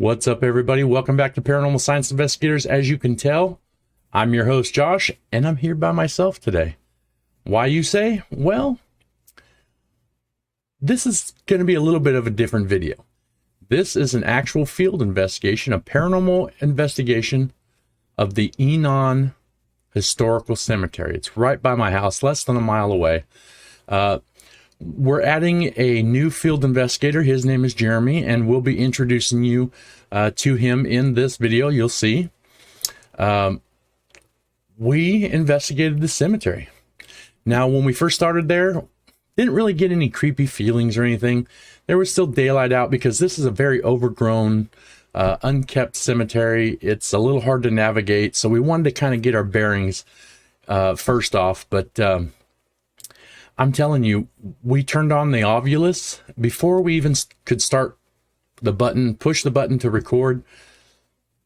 What's up, everybody? Welcome back to Paranormal Science Investigators. As you can tell, I'm your host, Josh, and I'm here by myself today. Why, you say? Well, this is going to be a little bit of a different video. This is an actual field investigation, a paranormal investigation of the Enon Historical Cemetery. It's right by my house, less than a mile away. We're adding a new field investigator. His name is Jeremy, and we'll be introducing you to him in this video. You'll see. We investigated the cemetery. Now, when we first started there, didn't really get any creepy feelings or anything. There was still daylight out because this is a very overgrown, unkept cemetery. It's a little hard to navigate, so we wanted to kind of get our bearings first off. But I'm telling you, we turned on the ovilus before we even could start the button, push the button to record.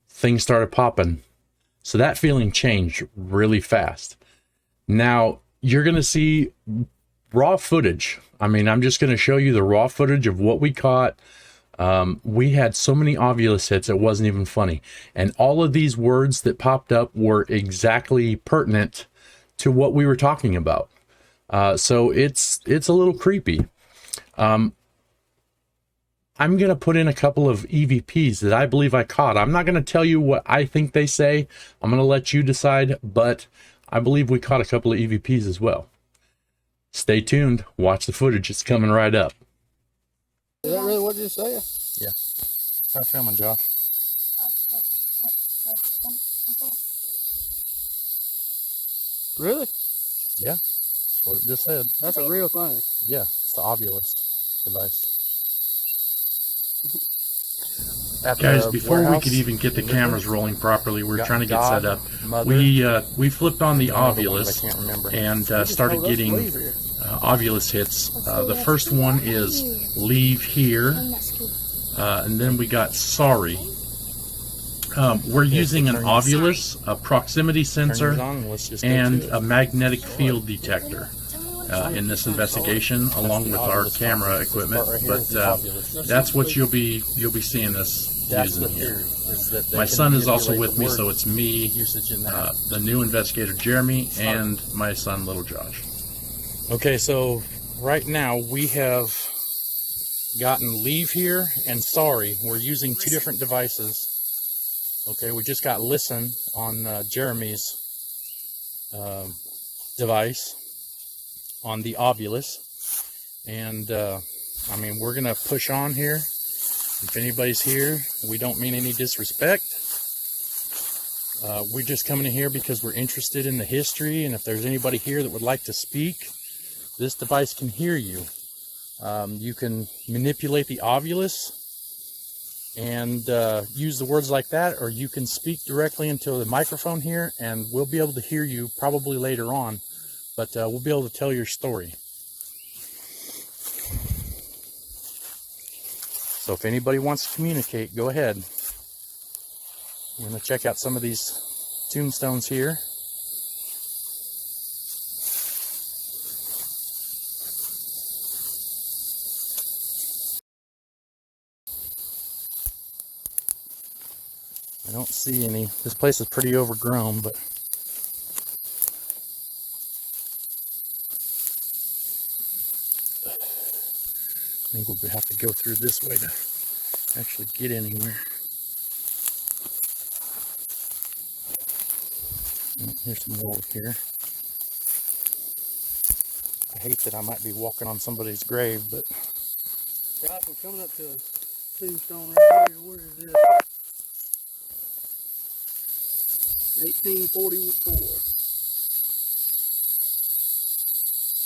Things started popping. So that feeling changed really fast. Now you're going to see raw footage. I mean, I'm just going to show you the raw footage of what we caught. We had so many ovilus hits, it wasn't even funny. And all of these words that popped up were exactly pertinent to what we were talking about. So it's a little creepy. I'm going to put in a couple of EVPs that I believe I caught. I'm not going to tell you what I think they say. I'm going to let you decide, but I believe we caught a couple of EVPs as well. Stay tuned. Watch the footage. It's coming right up. Is that really what you say? Yeah. Start filming, Josh. Really? Yeah. That's what it just said. That's a real thing. Yeah. It's the ovilus device. Guys, before we could even get the cameras rolling properly, we were trying to get set up. We flipped on the ovilus and started getting ovilus hits. The first one is leave here, and then we got sorry. We're using an ovilus, a proximity sensor, and a magnetic field detector in this investigation, along with our camera equipment. But that's what you'll be seeing us using here. My son is also with me, so it's me, the new investigator Jeremy, and my son little Josh. Okay, so right now we have gotten leave here and sorry. We're using two different devices. Okay, we just got listen on Jeremy's device on the ovilus, and I mean, we're gonna push on here. If anybody's here, we don't mean any disrespect. We're just coming in here because we're interested in the history, and if there's anybody here that would like to speak, this device can hear you. You can manipulate the ovilus and use the words like that, or you can speak directly into the microphone here, and we'll be able to hear you probably later on, but we'll be able to tell your story. So if anybody wants to communicate, go ahead. I'm going to check out some of these tombstones here. I don't see any. This place is pretty overgrown, but I think we'll have to go through this way to actually get anywhere. Here's some more here. I hate that I might be walking on somebody's grave, but Josh, we're coming up to a tombstone right here. Where is this? 1844.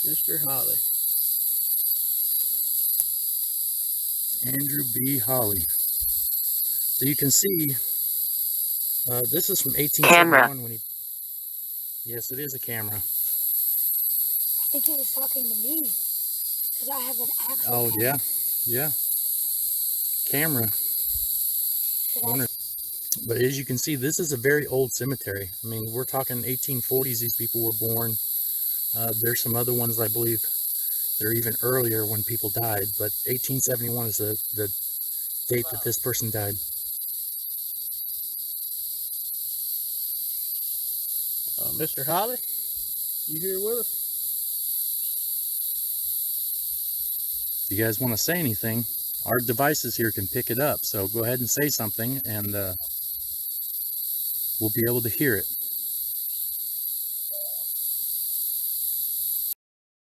Mr. Holly. Andrew B. Holly. So you can see, this is from 1871 when he. Yes, it is a camera. I think he was talking to me because I have an actual. Oh camera. yeah. Camera. But as you can see, this is a very old cemetery. I mean, we're talking 1840s. These people were born. There's some other ones, I believe, that are even earlier when people died. But 1871 is the date that this person died. Mr. Holly, you here with us? If you guys want to say anything, our devices here can pick it up. So go ahead and say something, and we'll be able to hear it.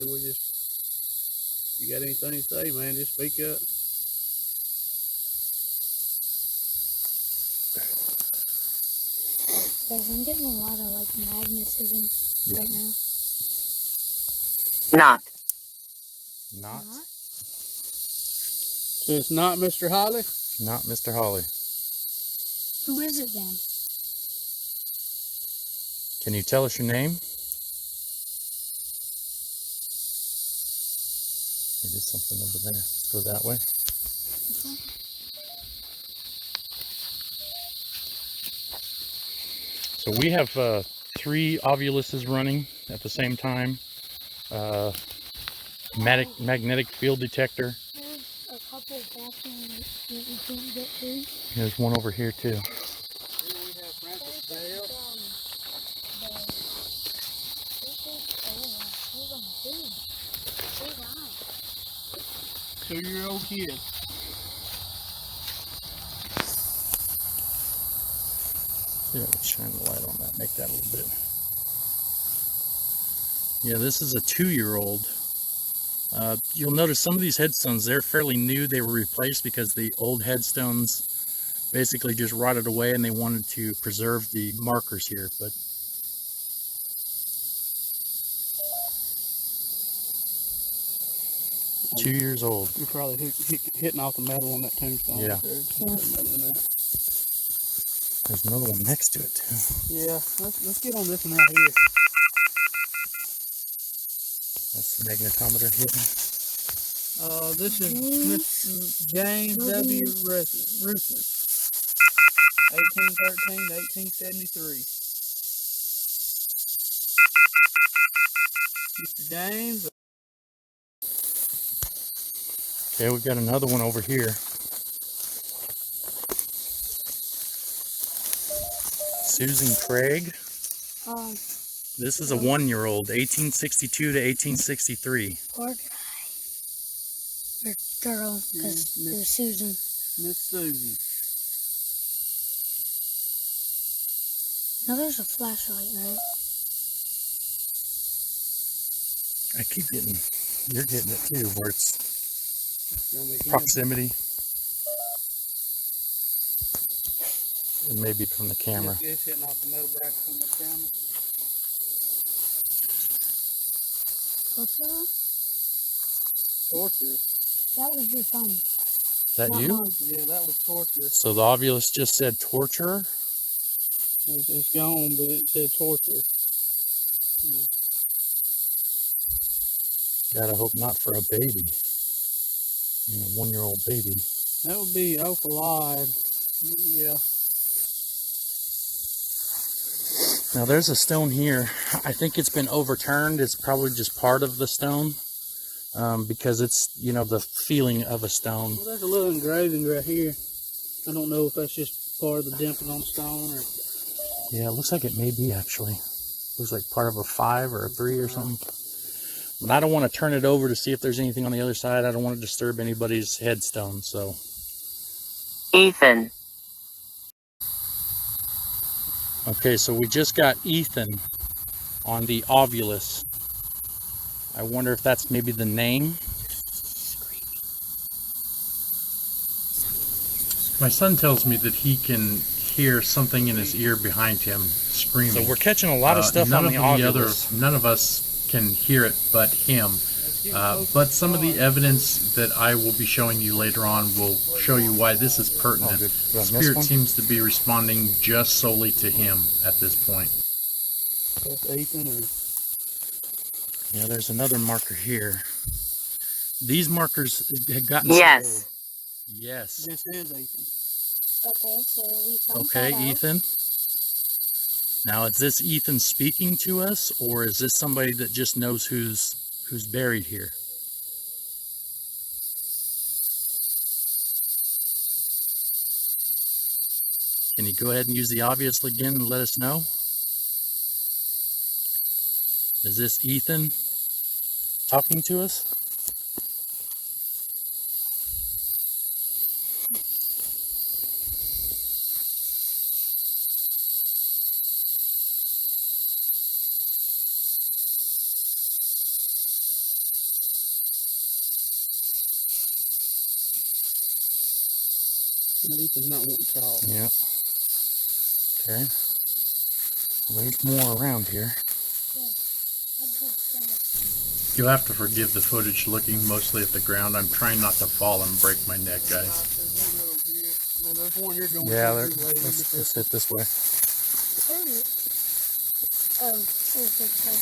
We just, if you got anything to say, man, just speak up. Guys, I'm getting a lot of like magnetism right now. Not. So it's not Mr. Holly? Not Mr. Holly. Who is it then? Can you tell us your name? Maybe something over there. Let's go that way. So we have 3 ovuluses running at the same time. Magnetic field detector. There's a couple of bathrooms that we can't get to. There's one over here too. Here we have Francis Bell. Oh, wow. 2-year-old kid. Yeah, let's shine the light on that, make that a little bit. Yeah, this is a 2-year-old. You'll notice some of these headstones, they're fairly new. They were replaced because the old headstones basically just rotted away, and they wanted to preserve the markers here. But two years old. You're probably hitting off the metal on that tombstone. Yeah. Right there. There's another one next to it too. Yeah, let's get on this one right here. That's the magnetometer hitting. This is Mr. James W. Ruthless, 1813 to 1873. Mr. James. Okay, we've got another one over here. Susan Craig. This is a 1-year-old, 1862 to 1863. Poor guy. Or girl, because it was Susan. Miss Susan. Now there's a flashlight, right? I keep getting, you're getting it too, where it's proximity. It may be from the camera. It's hitting off the metal bracket on the camera. Torture. That was your phone. Is that you? Yeah, that was torture. So the ovulus just said torturer? It's gone, but it said torture. Yeah. God, I hope not for a baby. I mean, a 1-year-old baby. That would be awful odd. Yeah. Now there's a stone here. I think it's been overturned. It's probably just part of the stone. Because it's, you know, the feeling of a stone. Well, there's a little engraving right here. I don't know if that's just part of the dimpling on the stone or... Yeah, it looks like it may be actually. Looks like part of a 5 or a 3 or something. But I don't want to turn it over to see if there's anything on the other side. I don't want to disturb anybody's headstone, so. Ethan. Okay, so we just got Ethan on the ovulus. I wonder if that's maybe the name. My son tells me that he can hear something in his ear behind him screaming. So we're catching a lot of stuff on the ovulus. None of us can hear it but him. But some of the evidence that I will be showing you later on will show you why this is pertinent. Spirit seems to be responding just solely to him at this point. That's Ethan or... Yeah, there's another marker here. These markers had gotten Yes. so old. Yes. This is Ethan. Okay, so we found Okay, that out. Ethan. Now, is this Ethan speaking to us, or is this somebody that just knows who's buried here? Can you go ahead and use the obvious again and let us know? Is this Ethan talking to us? No, Ethan's not wanting to talk. Yeah. Okay. Well, there's more around here. You'll have to forgive the footage looking mostly at the ground. I'm trying not to fall and break my neck, guys. I mean, there's one here going. Yeah, let's hit this way. Oh, okay.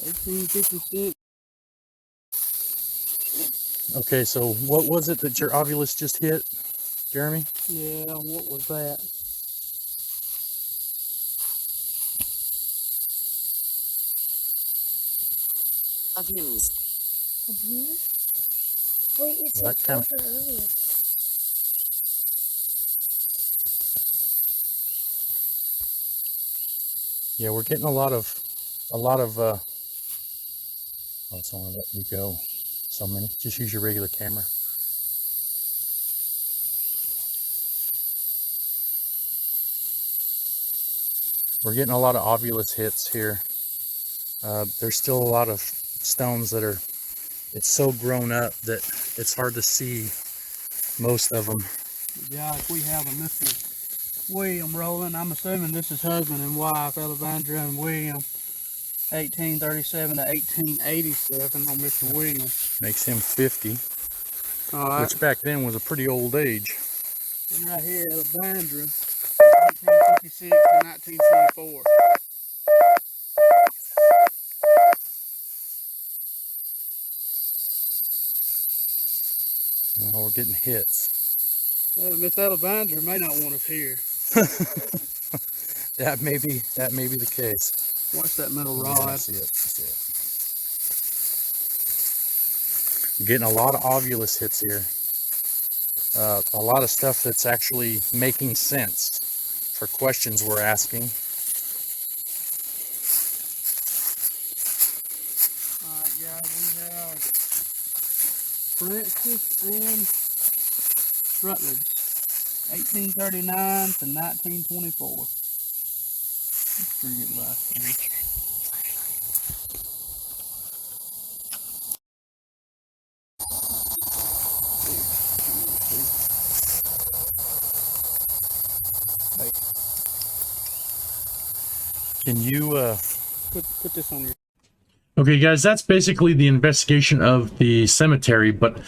1856. Okay, so what was it that your ovilus just hit, Jeremy? Yeah, what was that? Abused. Abuse? Wait, it's That like kind of- earlier. Yeah, we're getting a lot of, oh, it's only letting you go so many. Just use your regular camera. We're getting a lot of ovilus hits here. There's still a lot of stones that are, it's so grown up that it's hard to see most of them. Yeah, if we have a Mr. William rolling, I'm assuming this is husband and wife, Alexandra and William, 1837 to 1887 on Mr. William. Makes him 50, All right. which back then was a pretty old age. And right here, Alexandra, 1856 to 1924. We're getting hits. Miss Alexandra may not want us here. That may be the case. Watch that metal Yeah, rod. I see it. I see it. We're getting a lot of ovilus hits here. A lot of stuff that's actually making sense for questions we're asking. Alright, guys, we have Francis and Rutledge, 1839 to 1924. That's pretty good last name. Can you Put this on your. Okay, guys, that's basically the investigation of the cemetery, but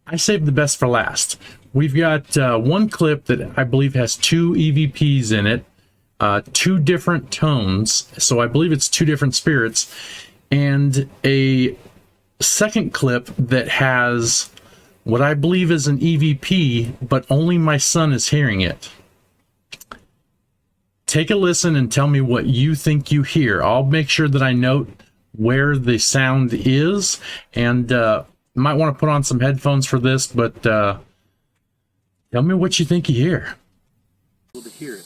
I saved the best for last. We've got one clip that I believe has 2 EVPs in it, 2 different tones, so I believe it's 2 different spirits, and a second clip that has what I believe is an EVP, but only my son is hearing it. Take a listen and tell me what you think you hear. I'll make sure that I note where the sound is, and might want to put on some headphones for this, but tell me what you think you hear. To hear it.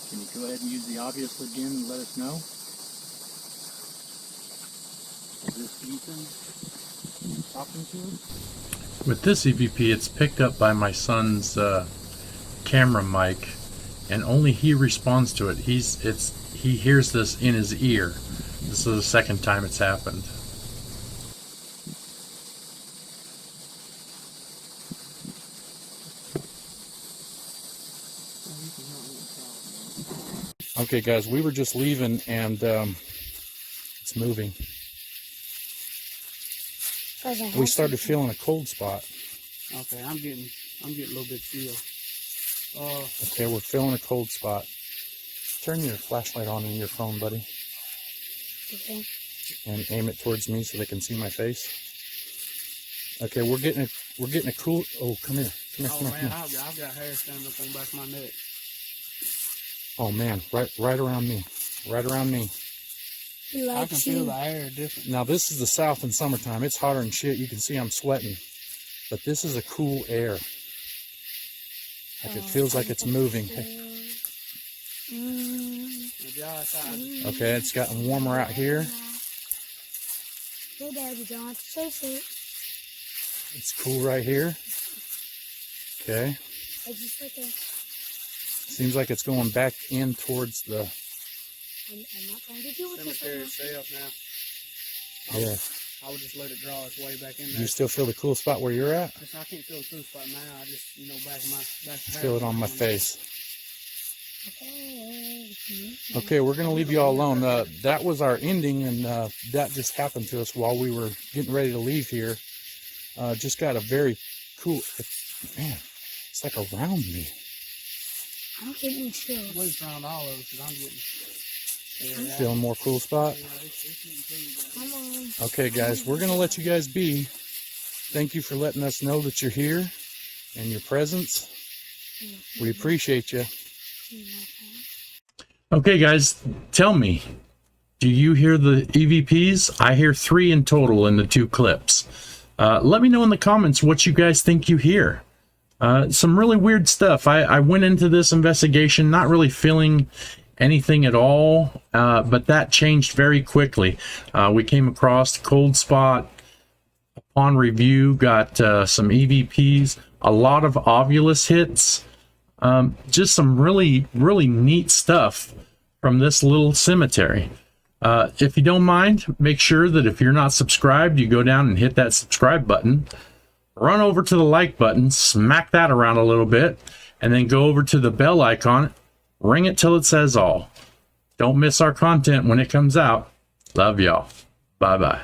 Can you go ahead and use the obvious again and let us know? Is this Ethan talking to us? With this EVP, it's picked up by my son's camera mic, and only he responds to it. He hears this in his ear. This is the second time it's happened. Okay, guys, we were just leaving, and it's moving. We started feeling a cold spot. Okay, I'm getting a little bit chill. Okay, we're feeling a cold spot. Turn your flashlight on in your phone, buddy, Okay. and aim it towards me so they can see my face. Okay, we're getting a cool. Oh, come here, Oh man, I've got hair standing up on the back of my neck. Oh man, right around me. Right around me. He I likes can feel you. the air different. Now this is the south in summertime. It's hotter than shit. You can see I'm sweating. But this is a cool air. Like it feels like it's moving. Okay, it's gotten warmer out here. Hey, Dad, you don't have to chase it. It's cool right here. Okay. I just like a. Seems like it's going back in towards the... I'm not trying to deal with this Cemetery right itself now. Yeah. I would just let it draw its way back in there. You still feel the cool spot where you're at? I can't feel the cool spot now. I just, back in my back. Feel it on my face. now. Okay, we're going to leave you all alone. That was our ending, and that just happened to us while we were getting ready to leave here. Just got a very cool... Man, it's like around me. I'm getting chills. Blues around all of us, 'cause I'm getting. Feeling more cool spot? Come on. Okay, guys, we're going to let you guys be. Thank you for letting us know that you're here and your presence. We appreciate you. Okay, guys, tell me, do you hear the EVPs? I hear 3 in total in the 2 clips. Let me know in the comments what you guys think you hear. Some really weird stuff. I went into this investigation not really feeling anything at all, but that changed very quickly. We came across a cold spot. Upon review, got some EVPs, a lot of ovilus hits, just some really neat stuff from this little cemetery. If you don't mind, make sure that if you're not subscribed, you go down and hit that subscribe button. Run over to the like button, smack that around a little bit, and then go over to the bell icon, ring it till it says all. Don't miss our content when it comes out. Love y'all. Bye-bye.